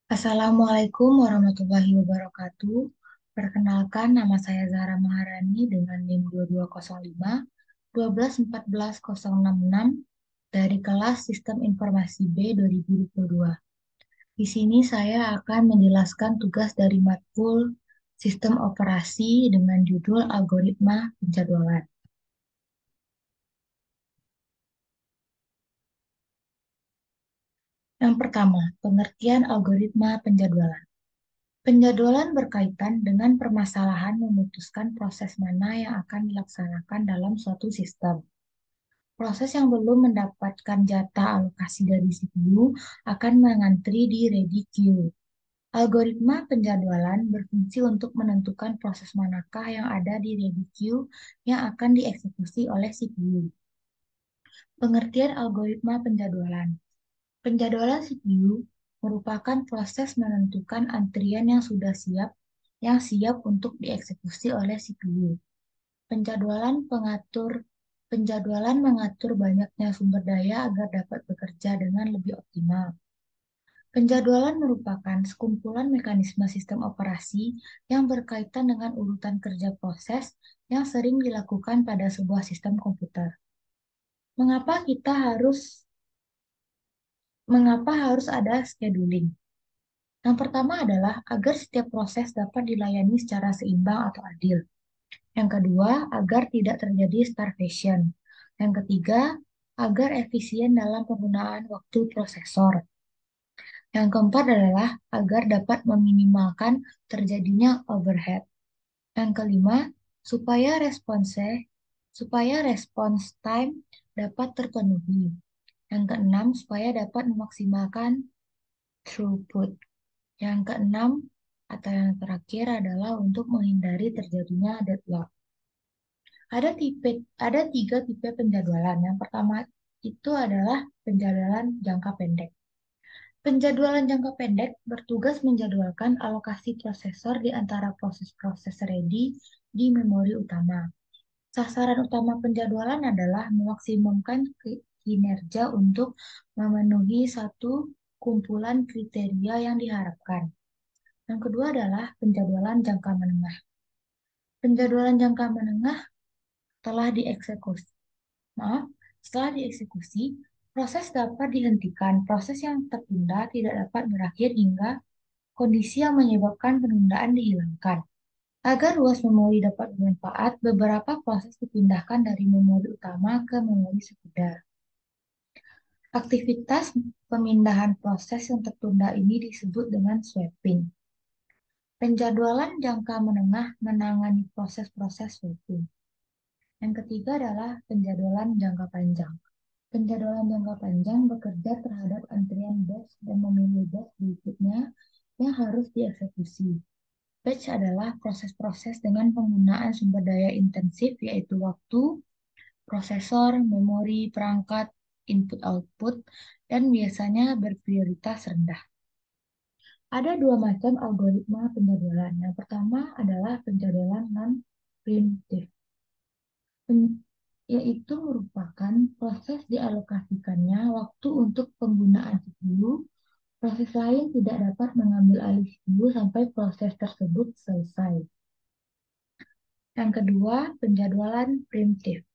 Assalamualaikum warahmatullahi wabarakatuh. Perkenalkan, nama saya Zahra Maharani dengan NIM 2205 1214066 dari kelas Sistem Informasi B 2022. Di sini saya akan menjelaskan tugas dari matkul Sistem Operasi dengan judul Algoritma Penjadwalan. Yang pertama, pengertian algoritma penjadwalan. Penjadwalan berkaitan dengan permasalahan memutuskan proses mana yang akan dilaksanakan dalam suatu sistem. Proses yang belum mendapatkan jatah alokasi dari CPU akan mengantri di ready queue. Algoritma penjadwalan berfungsi untuk menentukan proses manakah yang ada di ready queue yang akan dieksekusi oleh CPU. Pengertian algoritma penjadwalan. Penjadwalan CPU merupakan proses menentukan antrian yang siap untuk dieksekusi oleh CPU. Penjadwalan mengatur banyaknya sumber daya agar dapat bekerja dengan lebih optimal. Penjadwalan merupakan sekumpulan mekanisme sistem operasi yang berkaitan dengan urutan kerja proses yang sering dilakukan pada sebuah sistem komputer. Mengapa kita harus Mengapa harus ada scheduling? Yang pertama adalah agar setiap proses dapat dilayani secara seimbang atau adil. Yang kedua, agar tidak terjadi starvation. Yang ketiga, agar efisien dalam penggunaan waktu prosesor. Yang keempat adalah agar dapat meminimalkan terjadinya overhead. Yang kelima, supaya supaya response time dapat terpenuhi. Yang keenam, supaya dapat memaksimalkan throughput. Yang keenam atau yang terakhir adalah untuk menghindari terjadinya deadlock. Ada tiga tipe penjadwalan. Yang pertama itu adalah penjadwalan jangka pendek. Penjadwalan jangka pendek bertugas menjadwalkan alokasi prosesor di antara proses-proses ready di memori utama. Sasaran utama penjadwalan adalah memaksimumkan kinerja untuk memenuhi satu kumpulan kriteria yang diharapkan. Yang kedua adalah penjadwalan jangka menengah. Penjadwalan jangka menengah telah dieksekusi. Maaf, setelah dieksekusi, proses dapat dihentikan. Proses yang tertunda tidak dapat berakhir hingga kondisi yang menyebabkan penundaan dihilangkan. Agar luas memori dapat bermanfaat, beberapa proses dipindahkan dari memori utama ke memori sekunder. Aktivitas pemindahan proses yang tertunda ini disebut dengan swapping. Penjadwalan jangka menengah menangani proses-proses swapping. Yang ketiga adalah penjadwalan jangka panjang. Penjadwalan jangka panjang bekerja terhadap antrian batch dan memilih batch berikutnya yang harus dieksekusi. Batch adalah proses-proses dengan penggunaan sumber daya intensif yaitu waktu, prosesor, memori, perangkat, input-output, dan biasanya berprioritas rendah. Ada dua macam algoritma penjadwalan. Yang pertama adalah penjadwalan non-preemptive, yaitu merupakan proses dialokasikannya waktu untuk penggunaan CPU. Proses lain tidak dapat mengambil alih CPU sampai proses tersebut selesai. Yang kedua, penjadwalan preemptive,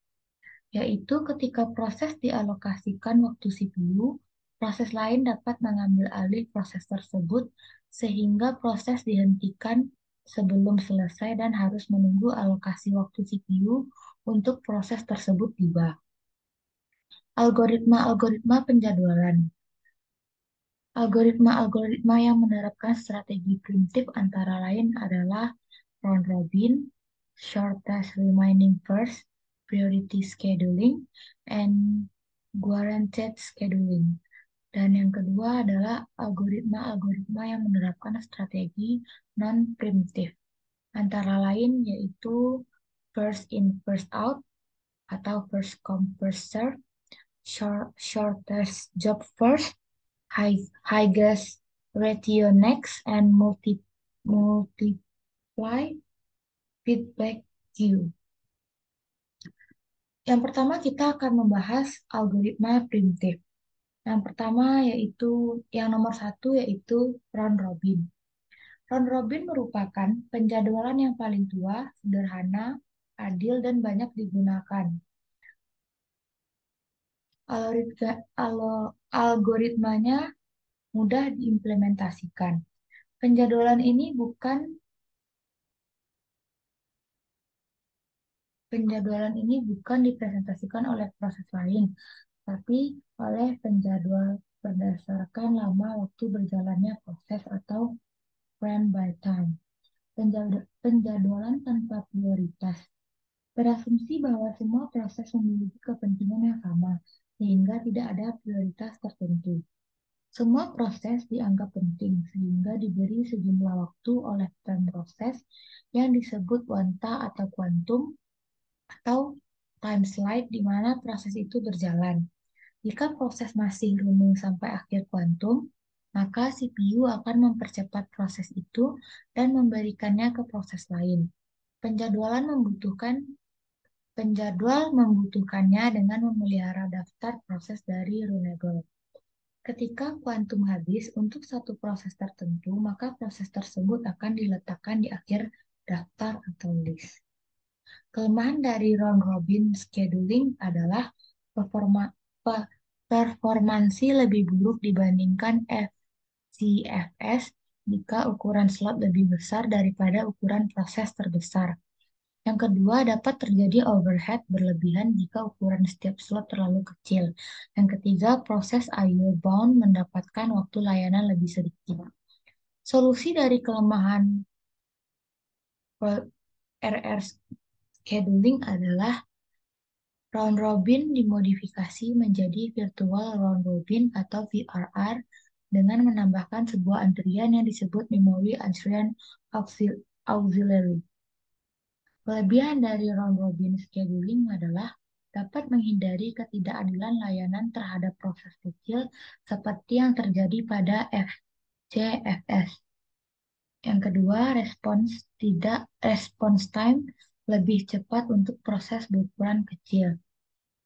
yaitu ketika proses dialokasikan waktu CPU, proses lain dapat mengambil alih proses tersebut sehingga proses dihentikan sebelum selesai dan harus menunggu alokasi waktu CPU untuk proses tersebut tiba. Algoritma-algoritma penjadwalan. Algoritma-algoritma yang menerapkan strategi primitif antara lain adalah round robin, shortest remaining first, priority scheduling, and guaranteed scheduling. Dan yang kedua adalah algoritma-algoritma yang menerapkan strategi non-primitif. Antara lain yaitu first in, first out, atau first come, first serve, shortest job first, highest ratio next, and multiply feedback queue. Yang pertama kita akan membahas algoritma primitif. Yang pertama yaitu, yang nomor satu yaitu round robin. Round robin merupakan penjadwalan yang paling tua, sederhana, adil, dan banyak digunakan. Algoritmanya mudah diimplementasikan. Penjadwalan ini bukan Penjadwalan ini bukan dipresentasikan oleh proses lain, tapi oleh penjadwal berdasarkan lama waktu berjalannya proses atau frame by time. Penjadwalan tanpa prioritas berasumsi bahwa semua proses memiliki kepentingan yang sama, sehingga tidak ada prioritas tertentu. Semua proses dianggap penting, sehingga diberi sejumlah waktu oleh time proses yang disebut wanta atau kuantum atau time slide di mana proses itu berjalan. Jika proses masih running sampai akhir kuantum, maka CPU akan mempercepat proses itu dan memberikannya ke proses lain. Penjadwalan membutuhkan Penjadwal membutuhkannya dengan memelihara daftar proses dari runnable. Ketika kuantum habis untuk satu proses tertentu, maka proses tersebut akan diletakkan di akhir daftar atau list. Kelemahan dari round robin scheduling adalah performa, performansi lebih buruk dibandingkan FCFS jika ukuran slot lebih besar daripada ukuran proses terbesar. Yang kedua, dapat terjadi overhead berlebihan jika ukuran setiap slot terlalu kecil. Yang ketiga, proses I/O bound mendapatkan waktu layanan lebih sedikit. Solusi dari kelemahan RR scheduling adalah round robin dimodifikasi menjadi virtual round robin atau VRR dengan menambahkan sebuah antrian yang disebut memory antrian auxiliary. Kelebihan dari round robin scheduling adalah dapat menghindari ketidakadilan layanan terhadap proses kecil seperti yang terjadi pada FCFS. Yang kedua, response time lebih cepat untuk proses berukuran kecil.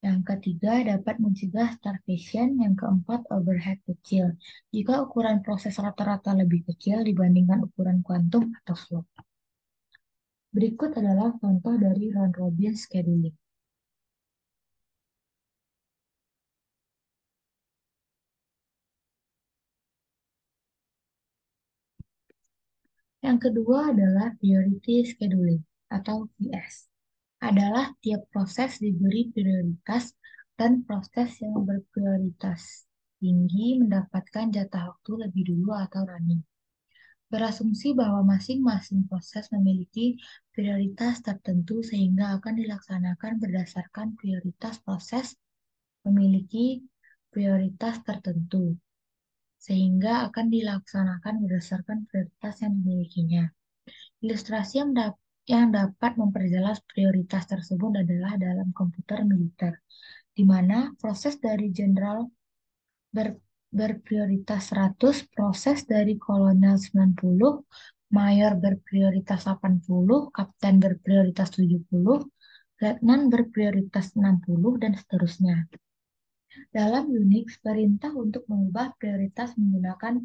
Yang ketiga, dapat mencegah starvation. Yang keempat, overhead kecil. Jika ukuran proses rata-rata lebih kecil dibandingkan ukuran kuantum atau slot. Berikut adalah contoh dari round robin scheduling. Yang kedua adalah priority scheduling atau PS. Adalah tiap proses diberi prioritas dan proses yang berprioritas tinggi mendapatkan jatah waktu lebih dulu atau running. Berasumsi bahwa masing-masing proses memiliki prioritas tertentu sehingga akan dilaksanakan berdasarkan prioritas proses memiliki prioritas tertentu sehingga akan dilaksanakan berdasarkan prioritas yang dimilikinya. Ilustrasi yang dapat memperjelas prioritas tersebut adalah dalam komputer militer, di mana proses dari jenderal ber- berprioritas 100, proses dari kolonel 90, mayor berprioritas 80, kapten berprioritas 70, letnan berprioritas 60, dan seterusnya. Dalam Unix, perintah untuk mengubah prioritas menggunakan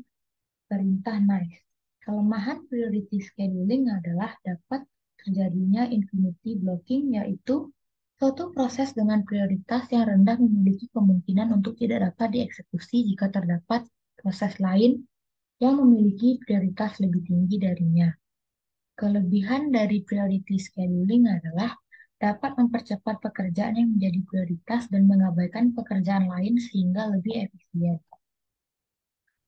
perintah nice. Kelemahan priority scheduling adalah dapat terjadinya infinity blocking, yaitu suatu proses dengan prioritas yang rendah memiliki kemungkinan untuk tidak dapat dieksekusi jika terdapat proses lain yang memiliki prioritas lebih tinggi darinya. Kelebihan dari priority scheduling adalah dapat mempercepat pekerjaan yang menjadi prioritas dan mengabaikan pekerjaan lain sehingga lebih efisien.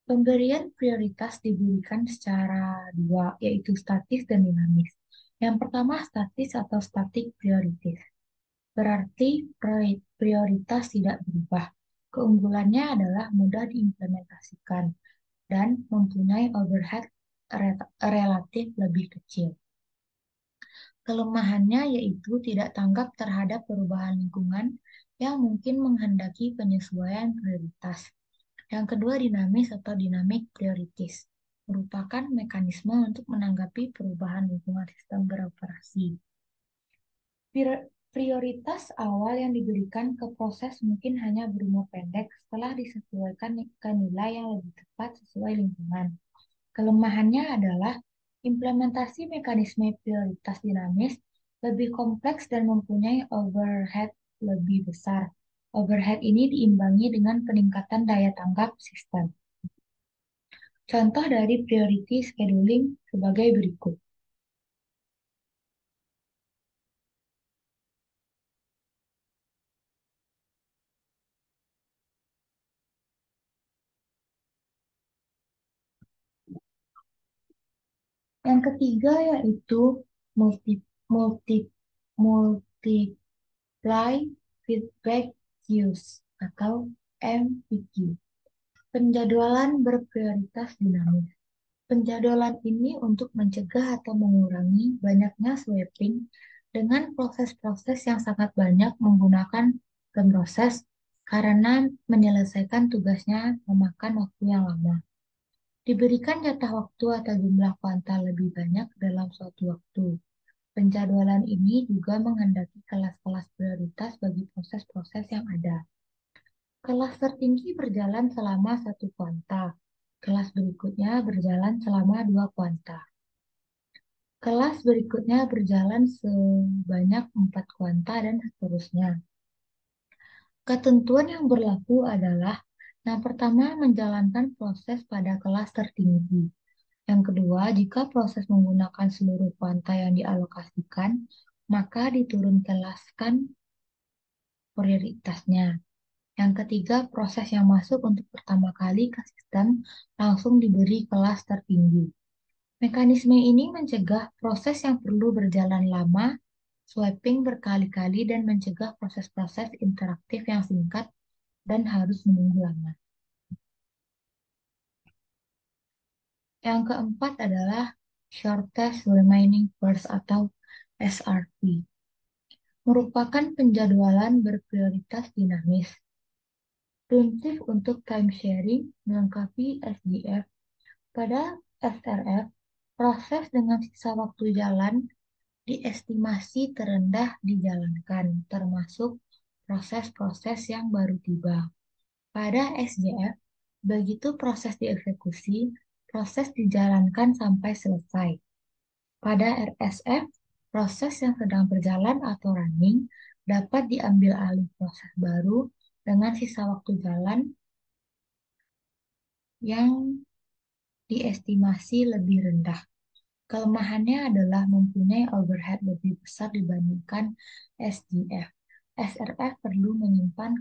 Pemberian prioritas diberikan secara dua, yaitu statis dan dinamis. Yang pertama, statis atau static priorities. Berarti prioritas tidak berubah. Keunggulannya adalah mudah diimplementasikan dan mempunyai overhead relatif lebih kecil. Kelemahannya yaitu tidak tanggap terhadap perubahan lingkungan yang mungkin menghendaki penyesuaian prioritas. Yang kedua, dinamis atau dynamic priorities merupakan mekanisme untuk menanggapi perubahan lingkungan sistem beroperasi. Prioritas awal yang diberikan ke proses mungkin hanya berumur pendek setelah disesuaikan ke nilai yang lebih tepat sesuai lingkungan. Kelemahannya adalah implementasi mekanisme prioritas dinamis lebih kompleks dan mempunyai overhead lebih besar. Overhead ini diimbangi dengan peningkatan daya tanggap sistem. Contoh dari priority scheduling sebagai berikut. Yang ketiga yaitu multi, multi, multiply feedback queues atau MPQ. Penjadwalan berprioritas dinamis. Penjadwalan ini untuk mencegah atau mengurangi banyaknya sweeping dengan proses-proses yang sangat banyak menggunakan pemroses karena menyelesaikan tugasnya memakan waktu yang lama. Diberikan jatah waktu atau jumlah kuantal lebih banyak dalam suatu waktu. Penjadwalan ini juga menghendaki kelas-kelas prioritas bagi proses-proses yang ada. Kelas tertinggi berjalan selama satu kuanta. Kelas berikutnya berjalan selama dua kuanta. Kelas berikutnya berjalan sebanyak empat kuanta dan seterusnya. Ketentuan yang berlaku adalah yang pertama menjalankan proses pada kelas tertinggi. Yang kedua, jika proses menggunakan seluruh kuanta yang dialokasikan, maka diturun kelaskan prioritasnya. Yang ketiga, proses yang masuk untuk pertama kali ke sistem langsung diberi kelas tertinggi. Mekanisme ini mencegah proses yang perlu berjalan lama, swapping berkali-kali, dan mencegah proses-proses interaktif yang singkat dan harus menunggu lama. Yang keempat adalah Shortest Remaining First atau SRP. Merupakan penjadwalan berprioritas dinamis. Prinsip untuk time sharing melengkapi SDF. Pada SRF, proses dengan sisa waktu jalan diestimasi terendah dijalankan, termasuk proses-proses yang baru tiba. Pada SJF, begitu proses dieksekusi, proses dijalankan sampai selesai. Pada RSF, proses yang sedang berjalan atau running dapat diambil alih proses baru dengan sisa waktu jalan yang diestimasi lebih rendah. Kelemahannya adalah mempunyai overhead lebih besar dibandingkan SDF. SRF perlu menyimpan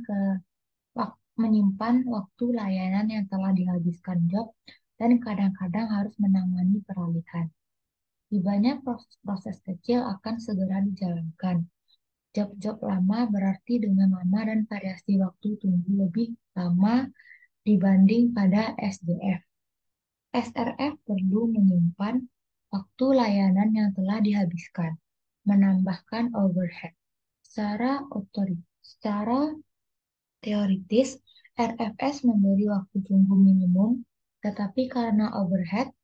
waktu layanan yang telah dihabiskan job dan kadang-kadang harus menangani peralihan. Di banyak proses-proses kecil akan segera dijalankan. Job-job lama berarti dengan lama dan variasi waktu tunggu lebih lama dibanding pada SDF. SRF perlu menyimpan waktu layanan yang telah dihabiskan, menambahkan overhead. Secara teoritis, RFS memberi waktu tunggu minimum, tetapi karena overhead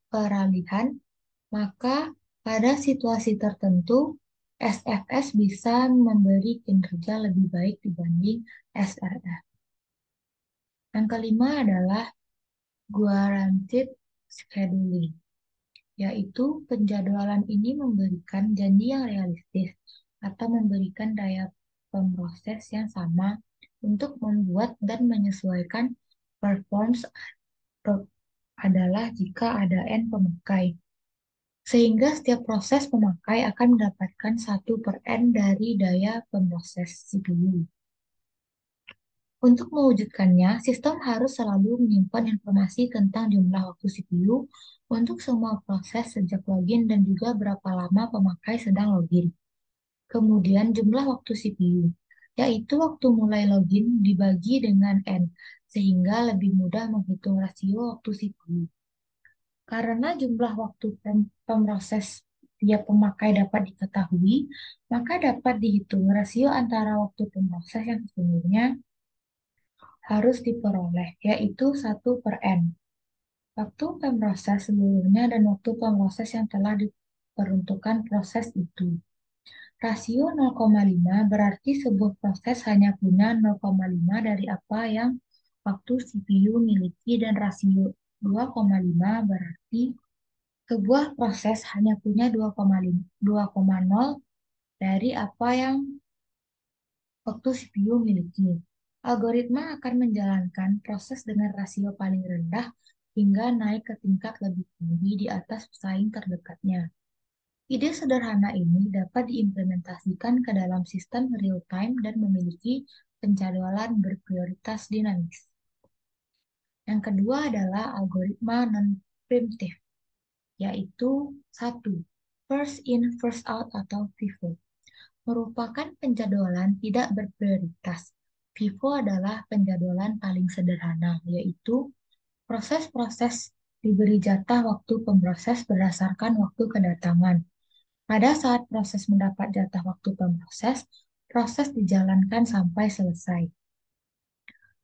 peralihan, maka pada situasi tertentu, SFS bisa memberi kinerja lebih baik dibanding SRF. Yang kelima adalah guaranteed scheduling, yaitu penjadwalan ini memberikan janji yang realistis atau memberikan daya pemroses yang sama untuk membuat dan menyesuaikan performance adalah jika ada N pemakai. Sehingga setiap proses pemakai akan mendapatkan 1/N dari daya pemroses CPU. Untuk mewujudkannya, sistem harus selalu menyimpan informasi tentang jumlah waktu CPU untuk semua proses sejak login dan juga berapa lama pemakai sedang login. Kemudian jumlah waktu CPU, yaitu waktu mulai login dibagi dengan N, sehingga lebih mudah menghitung rasio waktu CPU. Karena jumlah waktu pemroses tiap pemakai dapat diketahui, maka dapat dihitung rasio antara waktu pemroses yang sesungguhnya harus diperoleh, yaitu 1/N. Waktu pemroses seluruhnya dan waktu pemroses yang telah diperuntukkan proses itu. Rasio 0,5 berarti sebuah proses hanya punya 0,5 dari apa yang waktu CPU miliki, dan rasio 2,5 berarti sebuah proses hanya punya 2,0 dari apa yang waktu CPU miliki. Algoritma akan menjalankan proses dengan rasio paling rendah hingga naik ke tingkat lebih tinggi di atas pesaing terdekatnya. Ide sederhana ini dapat diimplementasikan ke dalam sistem real-time dan memiliki penjadwalan berprioritas dinamis. Yang kedua adalah algoritma non-preemptive, yaitu satu, first in, first out atau FIFO, merupakan penjadwalan tidak berprioritas. FIFO adalah penjadwalan paling sederhana, yaitu proses-proses diberi jatah waktu pemproses berdasarkan waktu kedatangan. Pada saat proses mendapat jatah waktu pemproses, proses dijalankan sampai selesai.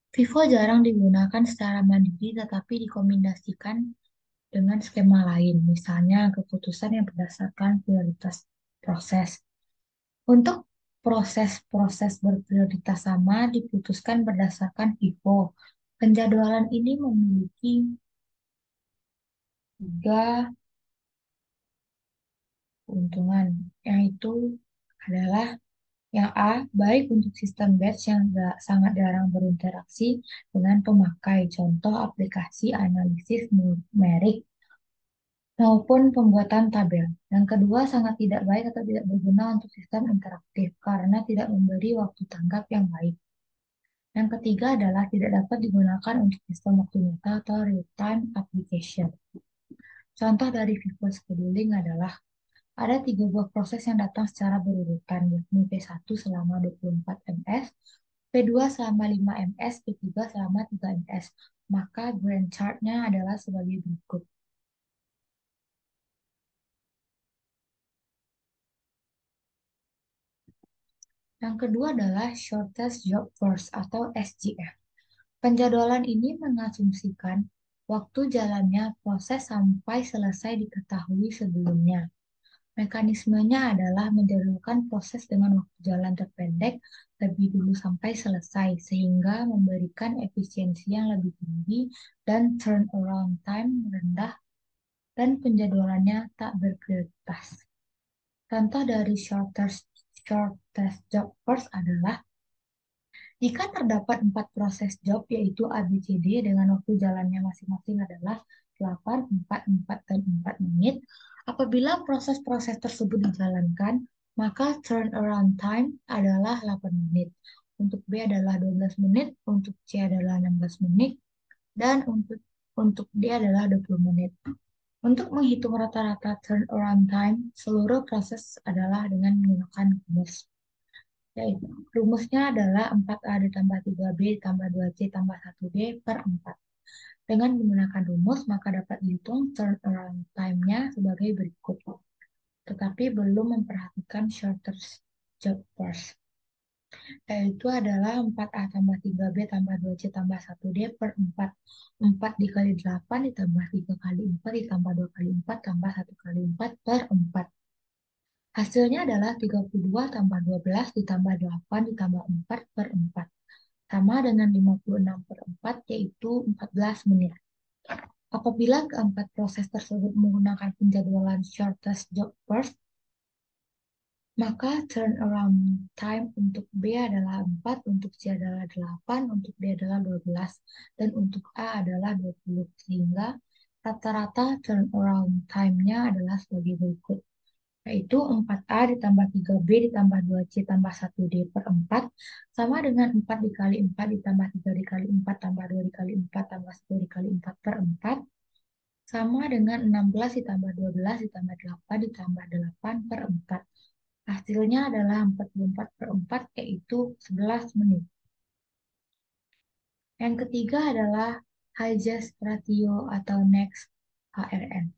FIFO jarang digunakan secara mandiri tetapi dikombinasikan dengan skema lain, misalnya keputusan yang berdasarkan prioritas proses. Untuk proses-proses berprioritas sama diputuskan berdasarkan FIFO. Penjadwalan ini memiliki tiga keuntungan, yaitu adalah yang A, baik untuk sistem batch yang sangat jarang berinteraksi dengan pemakai, contoh aplikasi analisis numerik maupun pembuatan tabel. Yang kedua, sangat tidak baik atau tidak berguna untuk sistem interaktif karena tidak memberi waktu tanggap yang baik. Yang ketiga adalah tidak dapat digunakan untuk sistem waktu nyata atau real-time application. Contoh dari FIFO scheduling adalah ada tiga buah proses yang datang secara berurutan, yakni P1 selama 24 ms, P2 selama 5 ms, P3 selama 3 ms. Maka Gantt chart-nya adalah sebagai berikut. Yang kedua adalah Shortest Job First atau SJF. Penjadwalan ini mengasumsikan waktu jalannya proses sampai selesai diketahui sebelumnya. Mekanismenya adalah menjadwalkan proses dengan waktu jalan terpendek lebih dulu sampai selesai, sehingga memberikan efisiensi yang lebih tinggi dan turnaround time rendah dan penjadwalannya tak berprioritas. Contoh dari shortest job first adalah jika terdapat 4 proses job yaitu A, B, C, D dengan waktu jalannya masing-masing adalah 8, 4, 4, dan 4 menit. Apabila proses-proses tersebut dijalankan, maka turnaround time adalah 8 menit. Untuk B adalah 12 menit, untuk C adalah 16 menit, dan untuk D adalah 20 menit. Untuk menghitung rata-rata turnaround time, seluruh proses adalah dengan menggunakan rumus. Yaitu rumusnya adalah 4A ditambah 3B ditambah 2C tambah 1D per 4. Dengan menggunakan rumus, maka dapat dihitung turnaround time-nya sebagai berikut. Tetapi belum memperhatikan shortest job first. Yaitu adalah 4A tambah 3B tambah 2C tambah 1D per 4. 4 dikali 8 ditambah 3 kali 4 ditambah 2 kali 4 tambah 1 kali 4 per 4. Hasilnya adalah 32 tambah 12 ditambah 8 ditambah 4 per 4. Sama dengan 56 per 4, yaitu 14 menit. Apabila keempat proses tersebut menggunakan penjadwalan shortest job first, maka turnaround time untuk B adalah 4, untuk C adalah 8, untuk D adalah 12, dan untuk A adalah 20. Sehingga rata-rata turnaround time-nya adalah sebagai berikut, yaitu 4A ditambah 3B ditambah 2C tambah 1D per 4 sama dengan 4 dikali 4 ditambah 3 dikali 4 tambah 2 dikali 4 tambah 1 dikali 4 per 4 sama dengan 16 ditambah 12 ditambah 8 ditambah 8 per 4. Hasilnya adalah 44 per 4, yaitu 11 menit. Yang ketiga adalah Highest Ratio atau Next HRN.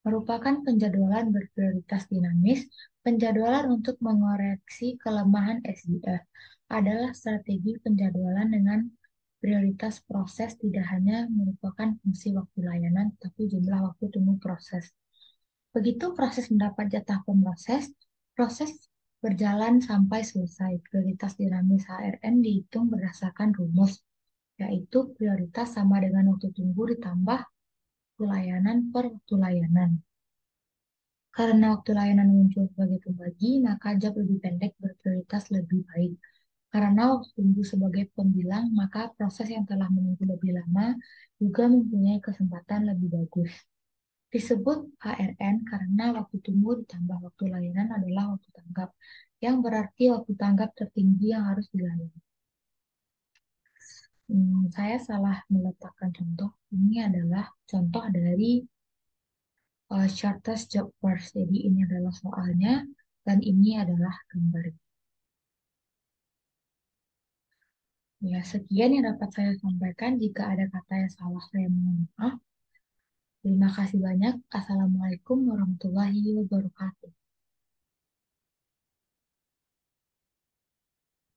Merupakan penjadwalan berprioritas dinamis. Penjadwalan untuk mengoreksi kelemahan SDF adalah strategi penjadwalan dengan prioritas proses tidak hanya merupakan fungsi waktu layanan, tapi jumlah waktu tunggu proses. Begitu proses mendapat jatah pemroses, proses berjalan sampai selesai. Prioritas dinamis HRN dihitung berdasarkan rumus, yaitu prioritas sama dengan waktu tunggu ditambah waktu layanan per waktu layanan. Karena waktu layanan muncul sebagai pembagi, maka job lebih pendek berprioritas lebih baik. Karena waktu tunggu sebagai pembilang, maka proses yang telah menunggu lebih lama juga mempunyai kesempatan lebih bagus. Disebut HRN karena waktu tunggu ditambah waktu layanan adalah waktu tanggap, yang berarti waktu tanggap tertinggi yang harus dilayani. Saya salah meletakkan contoh. Ini adalah contoh dari shortest job first. Jadi ini adalah soalnya dan ini adalah gambar. Ya, sekian yang dapat saya sampaikan. Jika ada kata yang salah, saya mohon maaf. Terima kasih banyak. Assalamualaikum warahmatullahi wabarakatuh.